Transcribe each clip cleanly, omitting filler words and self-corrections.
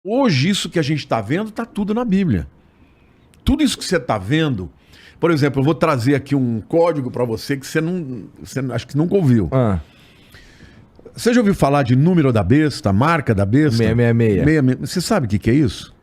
Hoje, isso que a gente está vendo, está tudo na Bíblia. Tudo isso que você está vendo... Por exemplo, eu vou trazer aqui um código para você que você acho que nunca ouviu. Você já ouviu falar de número da besta, marca da besta? 666. Você sabe o que é isso?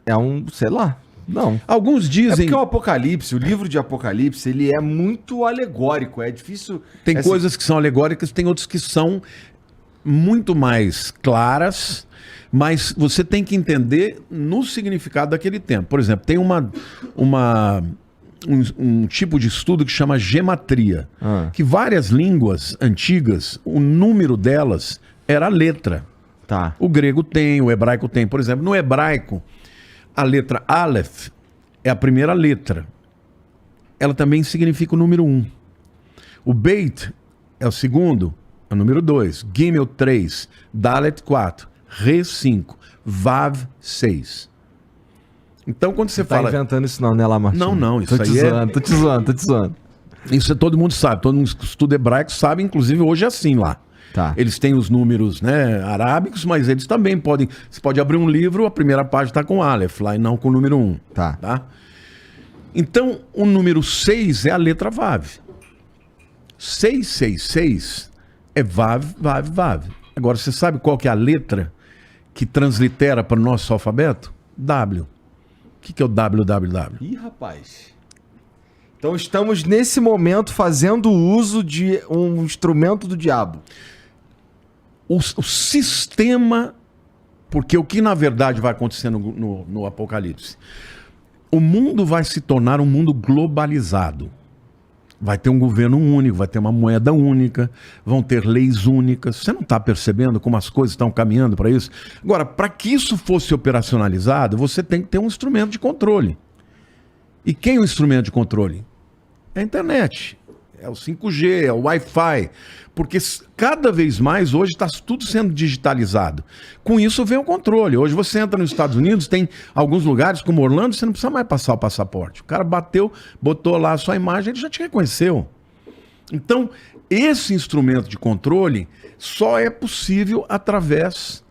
É um, sei lá, não. Alguns É dizem... porque o Apocalipse, o livro de Apocalipse, ele é muito alegórico, é difícil... Tem coisas que são alegóricas, tem outras que são muito mais claras, mas você tem que entender no significado daquele tempo. Por exemplo, tem um tipo de estudo que chama gematria, que várias línguas antigas, o número delas era a letra. Tá. O grego tem, o hebraico tem. Por exemplo, no hebraico, a letra Aleph é a primeira letra. Ela também significa o número 1. O Beit é o segundo, é o número 2. Gimel 3. Dalet 4. Re 5. Vav 6. Então, quando você fala... Tá inventando isso não, né, Lamartine? Não, isso aí é... Tô te zoando. Isso todo mundo sabe. Todo mundo que estuda hebraico sabe, inclusive hoje é assim lá. Tá. Eles têm os números, né, arábicos, mas eles também podem... Você pode abrir um livro, a primeira página está com Aleph lá e não com o número 1. Tá? Então, o número 6 é a letra Vav. 666 é Vav, Vav, Vav. Agora, você sabe qual que é a letra que translitera para o nosso alfabeto? W. O que é o WWW? Ih, rapaz. Então estamos nesse momento fazendo uso de um instrumento do diabo. O sistema, porque o que na verdade vai acontecer no Apocalipse? O mundo vai se tornar um mundo globalizado. Vai ter um governo único, vai ter uma moeda única, vão ter leis únicas. Você não está percebendo como as coisas estão caminhando para isso? Agora, para que isso fosse operacionalizado, você tem que ter um instrumento de controle. E quem é o instrumento de controle? É a internet, é o 5G, é o Wi-Fi. Porque cada vez mais hoje está tudo sendo digitalizado. Com isso vem o controle. Hoje você entra nos Estados Unidos, tem alguns lugares como Orlando, você não precisa mais passar o passaporte. O cara bateu, botou lá a sua imagem, ele já te reconheceu. Então, esse instrumento de controle só é possível através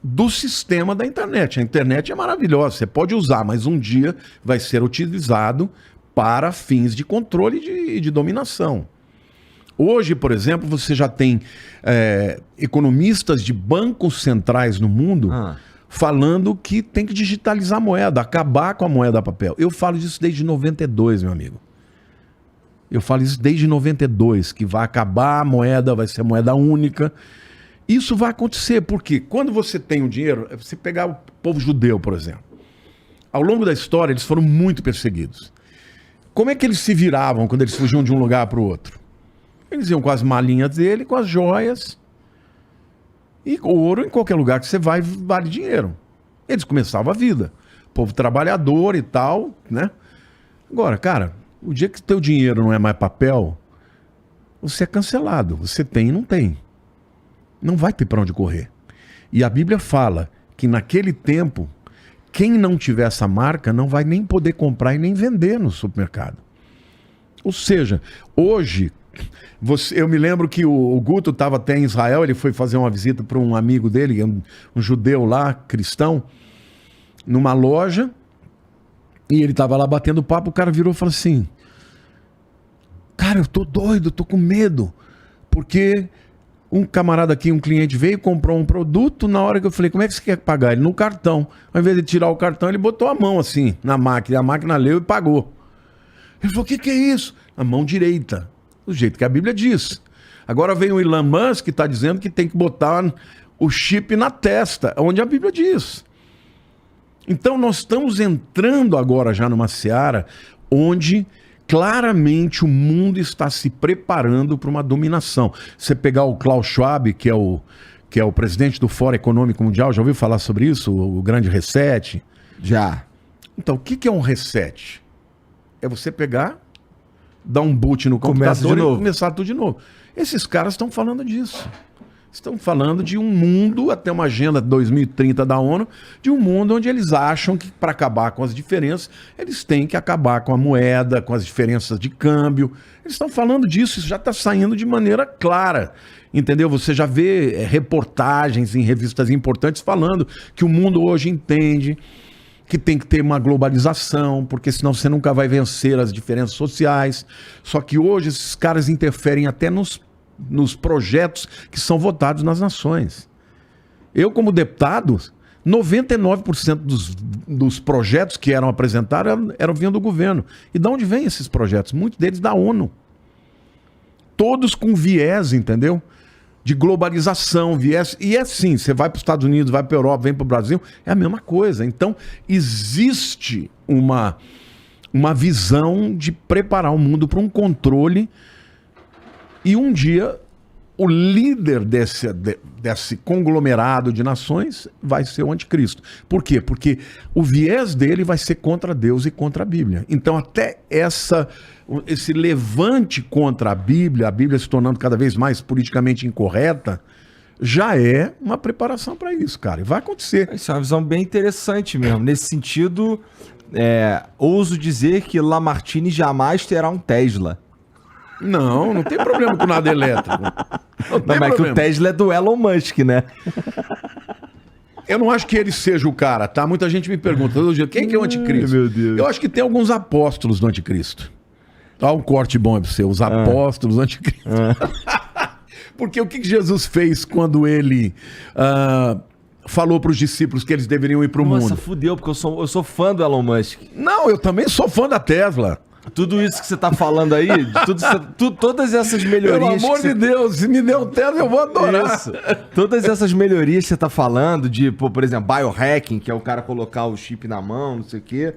do sistema da internet. A internet é maravilhosa, você pode usar, mas um dia vai ser utilizado para fins de controle e de dominação. Hoje, por exemplo, você já tem economistas de bancos centrais no mundo falando que tem que digitalizar a moeda, acabar com a moeda papel. Eu falo disso desde 92, meu amigo. Eu falo isso desde 92, que vai acabar a moeda, vai ser moeda única. Isso vai acontecer, porque quando você tem o dinheiro, você pegar o povo judeu, por exemplo. Ao longo da história, eles foram muito perseguidos. Como é que eles se viravam quando eles fugiam de um lugar para o outro? Eles iam com as malinhas dele, com as joias. E ouro, em qualquer lugar que você vai, vale dinheiro. Eles começavam a vida. Povo trabalhador e tal, né? Agora, cara, o dia que teu dinheiro não é mais papel, você é cancelado. Você tem e não tem. Não vai ter para onde correr. E a Bíblia fala que naquele tempo, quem não tiver essa marca não vai nem poder comprar e nem vender no supermercado. Ou seja, hoje... eu me lembro que o Guto estava até em Israel, ele foi fazer uma visita para um amigo dele, um judeu lá, cristão, numa loja, e ele estava lá batendo papo, o cara virou e falou assim: cara, eu tô doido, eu tô com medo, porque um camarada aqui, um cliente veio, comprou um produto, na hora que eu falei, como é que você quer pagar? Ele, no cartão. Ao invés de tirar o cartão, ele botou a mão assim, na máquina, a máquina leu e pagou. Ele falou, o que é isso? A mão direita. Do jeito que a Bíblia diz. Agora vem o Elon Musk que está dizendo que tem que botar o chip na testa, onde a Bíblia diz. Então nós estamos entrando agora já numa seara onde claramente o mundo está se preparando para uma dominação. Você pegar o Klaus Schwab, que é o presidente do Fórum Econômico Mundial, já ouviu falar sobre isso? O grande reset? Já. Então, o que é um reset? É você pegar, dar um boot no computador e começar tudo de novo. Esses caras estão falando disso. Estão falando de um mundo, até uma agenda 2030 da ONU, de um mundo onde eles acham que para acabar com as diferenças, eles têm que acabar com a moeda, com as diferenças de câmbio. Eles estão falando disso, isso já está saindo de maneira clara. Entendeu? Você já vê reportagens em revistas importantes falando que o mundo hoje entende que tem que ter uma globalização, porque senão você nunca vai vencer as diferenças sociais. Só que hoje esses caras interferem até nos projetos que são votados nas nações. Eu, como deputado, 99% dos projetos que eram apresentados eram vindo do governo. E de onde vêm esses projetos? Muitos deles da ONU. Todos com viés, entendeu? De globalização, viés. E é assim, você vai para os Estados Unidos, vai para a Europa, vem para o Brasil, é a mesma coisa. Então, existe uma visão de preparar o mundo para um controle. E um dia, o líder desse conglomerado de nações vai ser o anticristo. Por quê? Porque o viés dele vai ser contra Deus e contra a Bíblia. Então, até esse levante contra a Bíblia se tornando cada vez mais politicamente incorreta, já é uma preparação para isso, cara. E vai acontecer. Isso é uma visão bem interessante mesmo. Nesse sentido, ouso dizer que Lamartine jamais terá um Tesla. Não tem problema com nada elétrico. Não, mas que o Tesla é do Elon Musk, né? Eu não acho que ele seja o cara, tá? Muita gente me pergunta todo dia, quem que é o anticristo? Meu Deus. Eu acho que tem alguns apóstolos do anticristo. Olha um corte bom pra você, os apóstolos do anticristo. Porque o que Jesus fez quando ele falou para os discípulos que eles deveriam ir para o mundo? Nossa, fudeu, porque eu sou fã do Elon Musk. Não, eu também sou fã da Tesla. Tudo isso que você tá falando aí, todas essas melhorias... Pelo amor de Deus, se me der um Tesla, eu vou adorar. Isso. Todas essas melhorias que você tá falando, de, por exemplo, biohacking, que é o cara colocar o chip na mão, não sei o quê.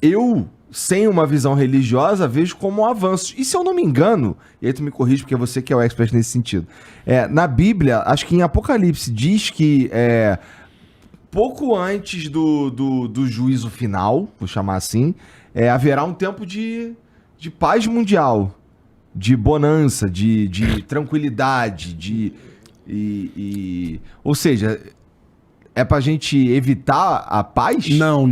Eu, sem uma visão religiosa, vejo como um avanço. E se eu não me engano, e aí tu me corrige, porque você que é o expert nesse sentido. Na Bíblia, acho que em Apocalipse, diz que... pouco antes do juízo final, vou chamar assim, haverá um tempo de paz mundial, de bonança, de tranquilidade, ou seja, é pra gente evitar a paz? Não.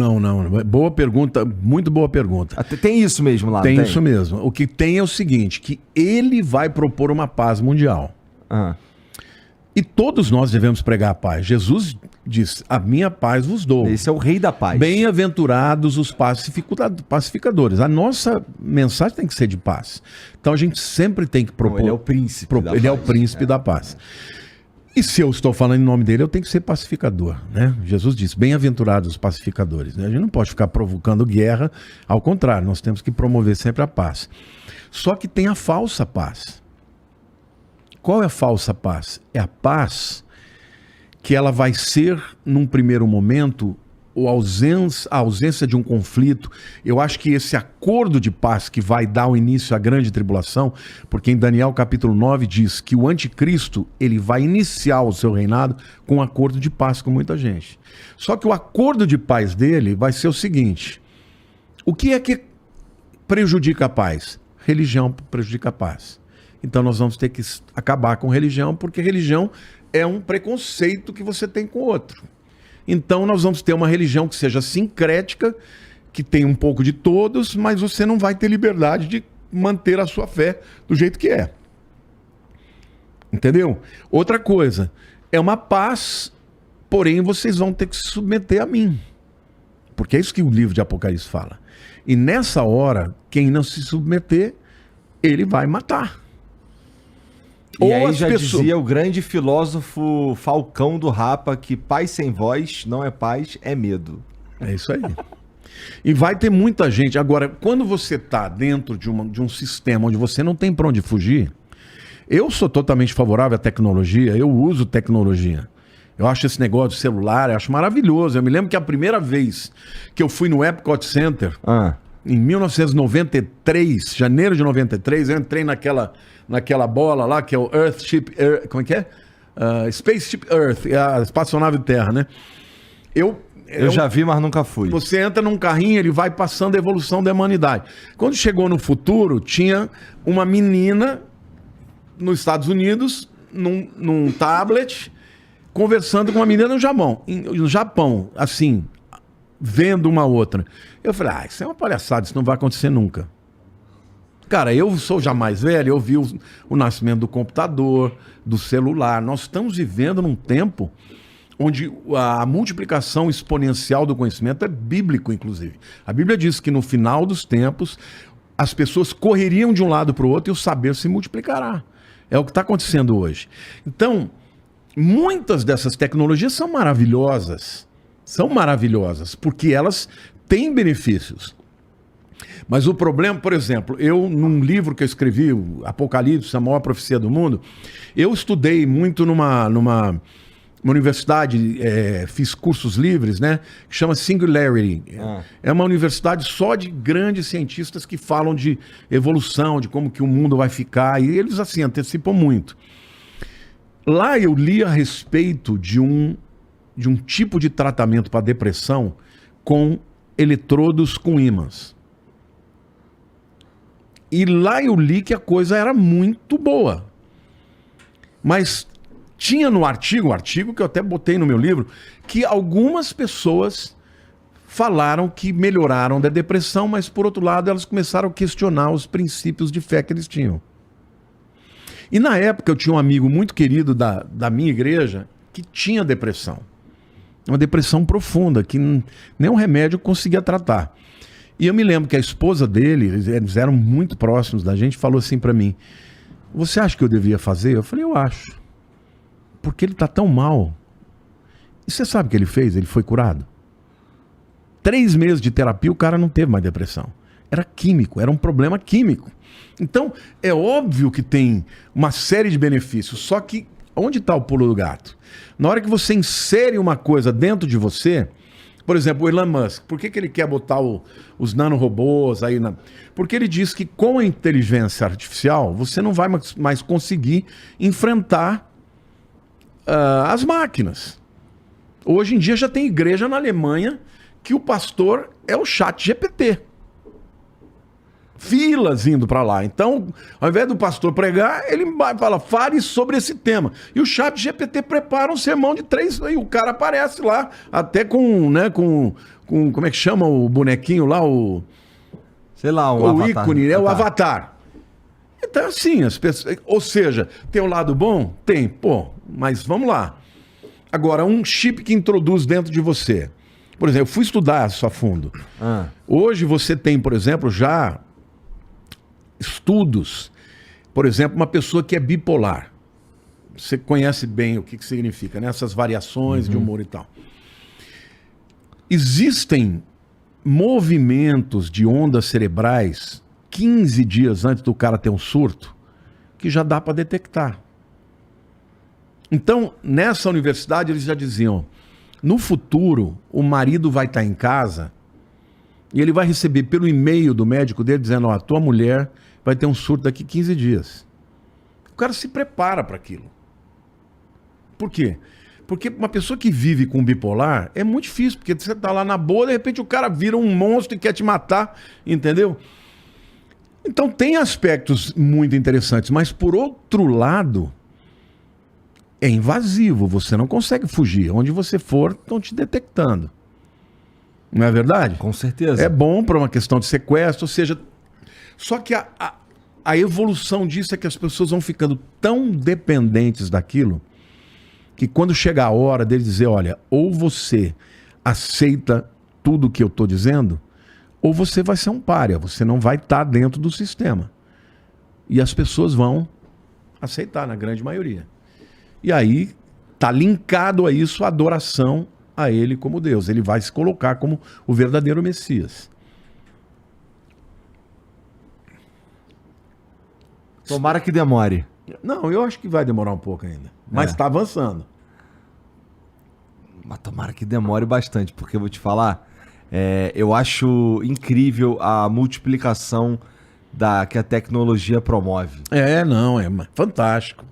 Boa pergunta, muito boa pergunta. Tem isso mesmo lá? Tem isso mesmo. O que tem é o seguinte, que ele vai propor uma paz mundial. E todos nós devemos pregar a paz. Jesus diz, a minha paz vos dou. Esse é o rei da paz. Bem-aventurados os pacificadores. A nossa mensagem tem que ser de paz. Então a gente sempre tem que propor... Não, ele é o príncipe da paz. Ele é o príncipe da paz. E se eu estou falando em nome dele, eu tenho que ser pacificador, né? Jesus disse, bem-aventurados os pacificadores. Né? A gente não pode ficar provocando guerra. Ao contrário, nós temos que promover sempre a paz. Só que tem a falsa paz. Qual é a falsa paz? É a paz que ela vai ser, num primeiro momento, a ausência de um conflito. Eu acho que esse acordo de paz que vai dar o início à grande tribulação, porque em Daniel capítulo 9 diz que o anticristo ele vai iniciar o seu reinado com um acordo de paz com muita gente. Só que o acordo de paz dele vai ser o seguinte: o que é que prejudica a paz? Religião prejudica a paz. Então nós vamos ter que acabar com religião, porque religião é um preconceito que você tem com o outro. Então nós vamos ter uma religião que seja sincrética, que tem um pouco de todos, mas você não vai ter liberdade de manter a sua fé do jeito que é. Entendeu? Outra coisa, é uma paz, porém vocês vão ter que se submeter a mim. Porque é isso que o livro de Apocalipse fala. E nessa hora, quem não se submeter, ele vai matar. E aí já dizia o grande filósofo Falcão do Rapa que paz sem voz não é paz, é medo. É isso aí. E vai ter muita gente. Agora, quando você está dentro de um sistema onde você não tem para onde fugir, eu sou totalmente favorável à tecnologia, eu uso tecnologia. Eu acho esse negócio de celular, eu acho maravilhoso. Eu me lembro que a primeira vez que eu fui no Epcot Center, em 1993, janeiro de 93, eu entrei naquela bola lá, que é o Earthship, como é que é? Spaceship Earth, a espaçonave Terra, né? Eu já vi, mas nunca fui. Você entra num carrinho, ele vai passando a evolução da humanidade. Quando chegou no futuro, tinha uma menina nos Estados Unidos, num tablet, conversando com uma menina no Japão, assim, vendo uma outra. Eu falei, isso é uma palhaçada, isso não vai acontecer nunca. Cara, eu sou já mais velho, eu vi o nascimento do computador, do celular. Nós estamos vivendo num tempo onde a multiplicação exponencial do conhecimento é bíblico, inclusive. A Bíblia diz que no final dos tempos, as pessoas correriam de um lado para o outro e o saber se multiplicará. É o que está acontecendo hoje. Então, muitas dessas tecnologias são maravilhosas. São maravilhosas, porque elas têm benefícios. Mas o problema, por exemplo, num livro que eu escrevi, o Apocalipse, a maior profecia do mundo, eu estudei muito numa universidade, fiz cursos livres, né? Que chama Singularity. É uma universidade só de grandes cientistas que falam de evolução, de como que o mundo vai ficar, e eles, assim, antecipam muito. Lá eu li a respeito de um tipo de tratamento para depressão com eletrodos com ímãs. E lá eu li que a coisa era muito boa. Mas tinha no artigo, um artigo que eu até botei no meu livro, que algumas pessoas falaram que melhoraram da depressão, mas por outro lado elas começaram a questionar os princípios de fé que eles tinham. E na época eu tinha um amigo muito querido da minha igreja que tinha depressão. Uma depressão profunda, que nenhum remédio conseguia tratar. E eu me lembro que a esposa dele, eles eram muito próximos da gente, falou assim pra mim, você acha que eu devia fazer? Eu falei, eu acho. Porque ele tá tão mal. E você sabe o que ele fez? Ele foi curado. 3 meses de terapia, o cara não teve mais depressão. Era químico, era um problema químico. Então, é óbvio que tem uma série de benefícios, só que onde está o pulo do gato? Na hora que você insere uma coisa dentro de você, por exemplo, o Elon Musk, por que ele quer botar os nanorobôs aí? Porque ele diz que com a inteligência artificial, você não vai mais conseguir enfrentar as máquinas. Hoje em dia já tem igreja na Alemanha que o pastor é o ChatGPT. Filas indo para lá. Então, ao invés do pastor pregar, ele vai falar, fale sobre esse tema. E o ChatGPT prepara um sermão de 3, e o cara aparece lá, até com como é que chama o bonequinho lá, sei lá, o avatar, ícone, né? O avatar. Então, assim, as pessoas, ou seja, tem o lado bom? Tem, mas vamos lá. Agora, um chip que introduz dentro de você. Por exemplo, eu fui estudar isso a fundo. Hoje você tem, por exemplo, já estudos, por exemplo, uma pessoa que é bipolar. Você conhece bem o que significa, né? Essas variações de humor e tal. Existem movimentos de ondas cerebrais 15 dias antes do cara ter um surto que já dá para detectar. Então, nessa universidade eles já diziam, no futuro o marido vai estar em casa e ele vai receber pelo e-mail do médico dele dizendo, ó, tua mulher vai ter um surto daqui 15 dias. O cara se prepara para aquilo. Por quê? Porque uma pessoa que vive com bipolar é muito difícil, porque você tá lá na boa, de repente o cara vira um monstro e quer te matar, entendeu? Então tem aspectos muito interessantes, mas por outro lado, é invasivo, você não consegue fugir. Onde você for, estão te detectando. Não é verdade? Com certeza. É bom para uma questão de sequestro, ou seja... Só que a evolução disso é que as pessoas vão ficando tão dependentes daquilo que quando chega a hora dele dizer, olha, ou você aceita tudo o que eu estou dizendo, ou você vai ser um pária, você não vai estar dentro do sistema. E as pessoas vão aceitar, na grande maioria. E aí está linkado a isso a adoração a ele como Deus. Ele vai se colocar como o verdadeiro Messias. Tomara que demore. Não, eu acho que vai demorar um pouco ainda. Mas está avançando. Mas tomara que demore bastante, porque eu vou te falar, eu acho incrível a multiplicação que a tecnologia promove. É fantástico.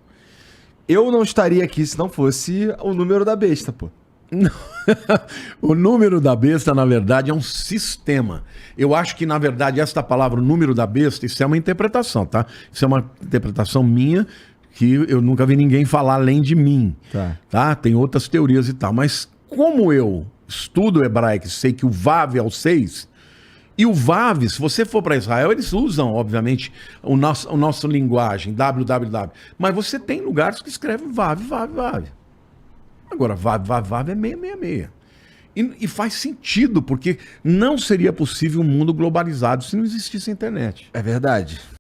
Eu não estaria aqui se não fosse o número da besta, pô. O número da besta, na verdade, é um sistema. Eu acho que, na verdade, essa palavra, o número da besta, isso é uma interpretação, tá? Isso é uma interpretação minha, que eu nunca vi ninguém falar além de mim. Tá? Tem outras teorias e tal. Mas como eu estudo hebraico, sei que o Vav é o 6, e o Vav, se você for para Israel, eles usam, obviamente, o nosso linguagem, www. Mas você tem lugares que escrevem Vav, Vav, Vav. Agora, Vav, Vav, Vav é 666. E faz sentido, porque não seria possível um mundo globalizado se não existisse a internet. É verdade.